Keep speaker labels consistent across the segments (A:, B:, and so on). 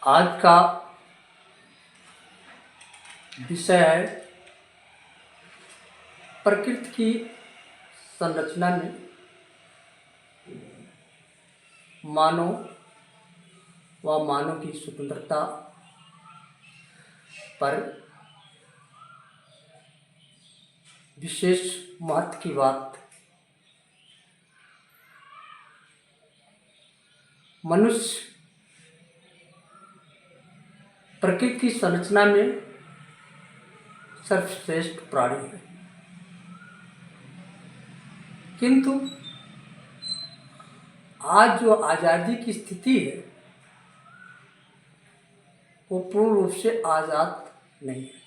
A: आज का विषय है प्रकृति की संरचना में मानव व मानव की स्वतंत्रता पर विशेष महत्व की बात। मनुष्य प्रकृति की संरचना में सर्वश्रेष्ठ प्राणी है, किंतु आज जो आज़ादी की स्थिति है वो पूर्ण रूप से आज़ाद नहीं है।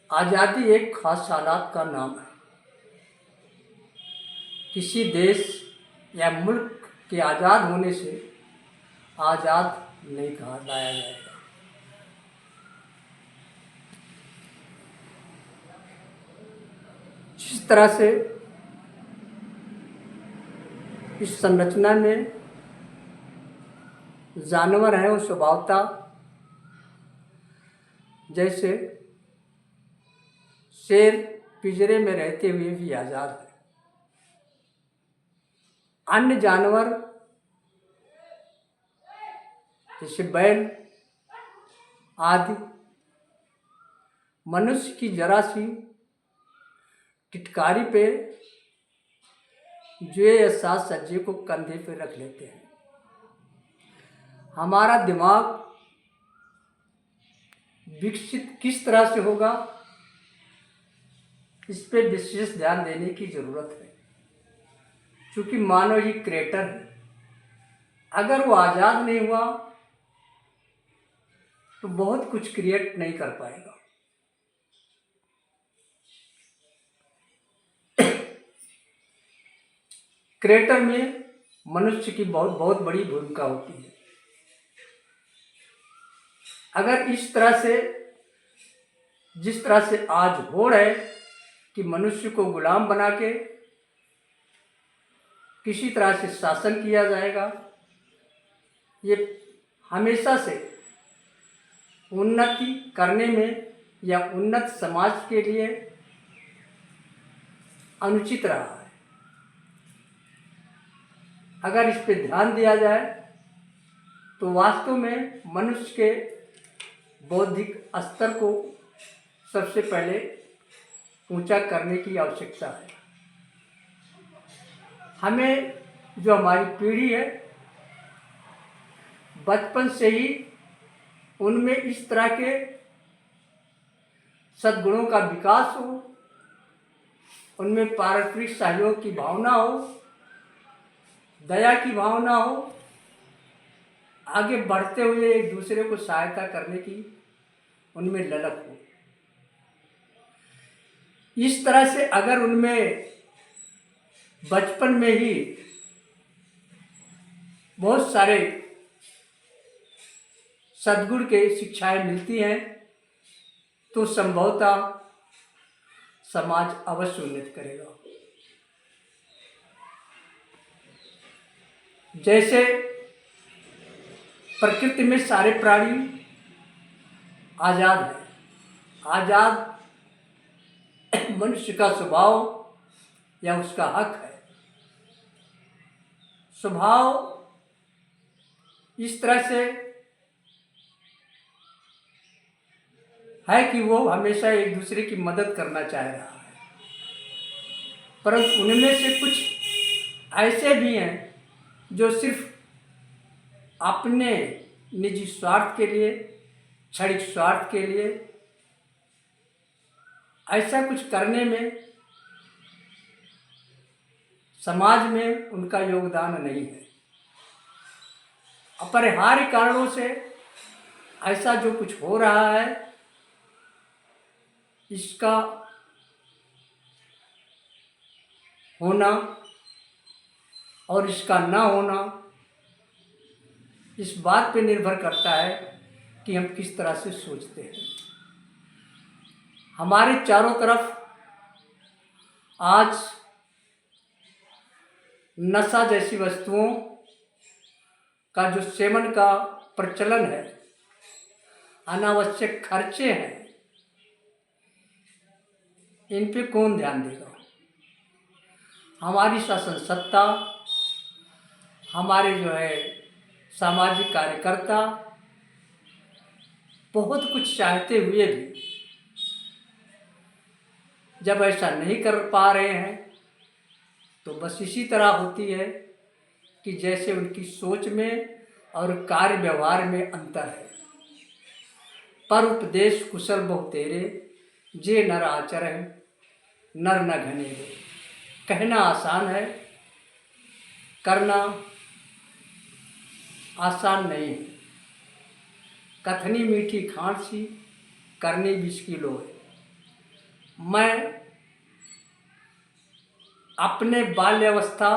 A: आज़ादी एक खास हालात का नाम है। किसी देश या मुल्क के आज़ाद होने से आज़ाद नहीं कहा लाया जाएगा। जिस तरह से इस संरचना में जानवर हैं, वो स्वभावतः जैसे शेर पिंजरे में रहते हुए भी आज़ाद है। अन्य जानवर जैसे बैल आदि मनुष्य की जरा सी टिटकारी पे जुए या साज सज्जे को कंधे पे रख लेते हैं। हमारा दिमाग विकसित किस तरह से होगा, इस पे विशेष ध्यान देने की जरूरत है, क्योंकि मानव ही क्रिएटर है। अगर वो आज़ाद नहीं हुआ तो बहुत कुछ क्रिएट नहीं कर पाएगा। क्रिएटर में मनुष्य की बहुत बहुत बड़ी भूमिका होती है। अगर इस तरह से जिस तरह से आज हो रहा है कि मनुष्य को गुलाम बना के किसी तरह से शासन किया जाएगा, ये हमेशा से उन्नति करने में या उन्नत समाज के लिए अनुचित रहा है। अगर इस पे ध्यान दिया जाए तो वास्तव में मनुष्य के बौद्धिक स्तर को सबसे पहले ऊंचा करने की आवश्यकता है। हमें जो हमारी पीढ़ी है, बचपन से ही उनमें इस तरह के सद्गुणों का विकास हो, उनमें पारस्परिक सहयोग की भावना हो, दया की भावना हो, आगे बढ़ते हुए एक दूसरे को सहायता करने की उनमें ललक हो। इस तरह से अगर उनमें बचपन में ही बहुत सारे सद्गुण के शिक्षाएं मिलती हैं तो संभवतः समाज अवश्य उन्नति करेगा। जैसे प्रकृति में सारे प्राणी आज़ाद हैं। आज़ाद मनुष्य का स्वभाव या उसका हक है। स्वभाव इस तरह से है कि वो हमेशा एक दूसरे की मदद करना चाह रहा है, परंतु उनमें से कुछ ऐसे भी हैं जो सिर्फ अपने निजी स्वार्थ के लिए, क्षणिक स्वार्थ के लिए ऐसा कुछ करने में समाज में उनका योगदान नहीं है। अपरिहार्य कारणों से ऐसा जो कुछ हो रहा है, इसका होना और इसका ना होना इस बात पे निर्भर करता है कि हम किस तरह से सोचते हैं। हमारे चारों तरफ आज नशा जैसी वस्तुओं का जो सेवन का प्रचलन है, अनावश्यक खर्चे हैं, इन पे कौन ध्यान देगा? हमारी शासन सत्ता, हमारे जो है सामाजिक कार्यकर्ता बहुत कुछ चाहते हुए भी जब ऐसा नहीं कर पा रहे हैं तो बस इसी तरह होती है कि जैसे उनकी सोच में और कार्य व्यवहार में अंतर है। पर उपदेश कुशल बहु तेरे, जे नर आचरण नर न घनेरे। कहना आसान है, करना आसान नहीं है। कथनी मीठी खांसी, करनी विष की लोए। मैं अपने बाल्यावस्था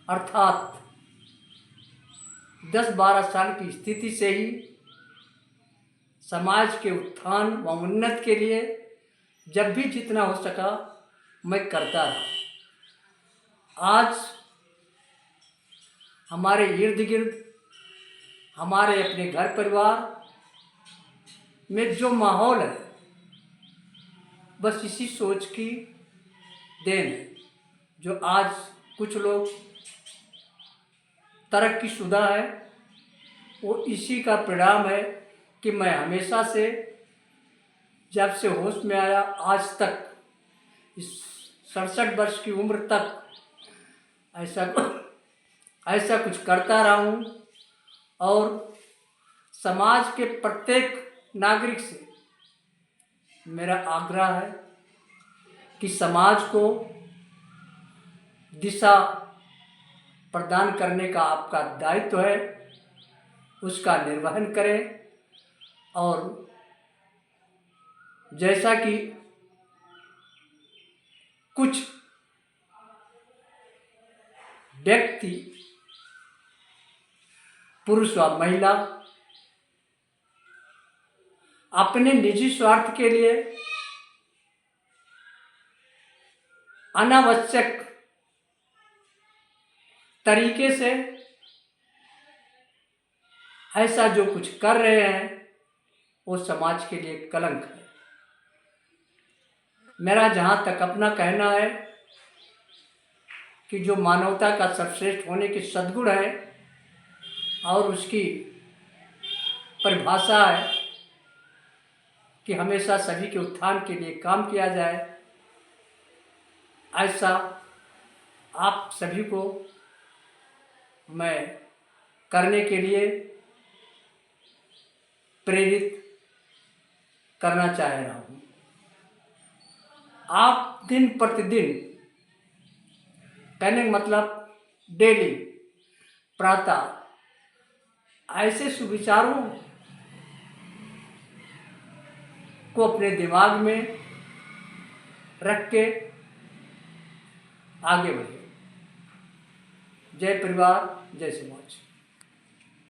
A: अर्थात 10-12 साल की स्थिति से ही समाज के उत्थान व उन्नत के लिए जब भी जितना हो सका मैं करता रहा। आज हमारे इर्द गिर्द, हमारे अपने घर परिवार में जो माहौल है, बस इसी सोच की देन है। जो आज कुछ लोग तरक्कीशुदा है, वो इसी का परिणाम है कि मैं हमेशा से जब से होश में आया आज तक, इस 67 वर्ष की उम्र तक ऐसा कुछ करता रहा हूँ। और समाज के प्रत्येक नागरिक से मेरा आग्रह है कि समाज को दिशा प्रदान करने का आपका दायित्व है, उसका निर्वहन करें। और जैसा कि कुछ व्यक्ति, पुरुष व महिला, अपने निजी स्वार्थ के लिए अनावश्यक तरीके से ऐसा जो कुछ कर रहे हैं वो समाज के लिए कलंक है। मेरा जहाँ तक अपना कहना है कि जो मानवता का सर्वश्रेष्ठ होने के सद्गुण है और उसकी परिभाषा है कि हमेशा सभी के उत्थान के लिए काम किया जाए, ऐसा आप सभी को मैं करने के लिए प्रेरित करना चाह रहा हूँ। आप दिन प्रतिदिन, कहने का मतलब डेली, प्रातः ऐसे सुविचारों को अपने दिमाग में रख के आगे बढ़े। जय परिवार, जय समाज।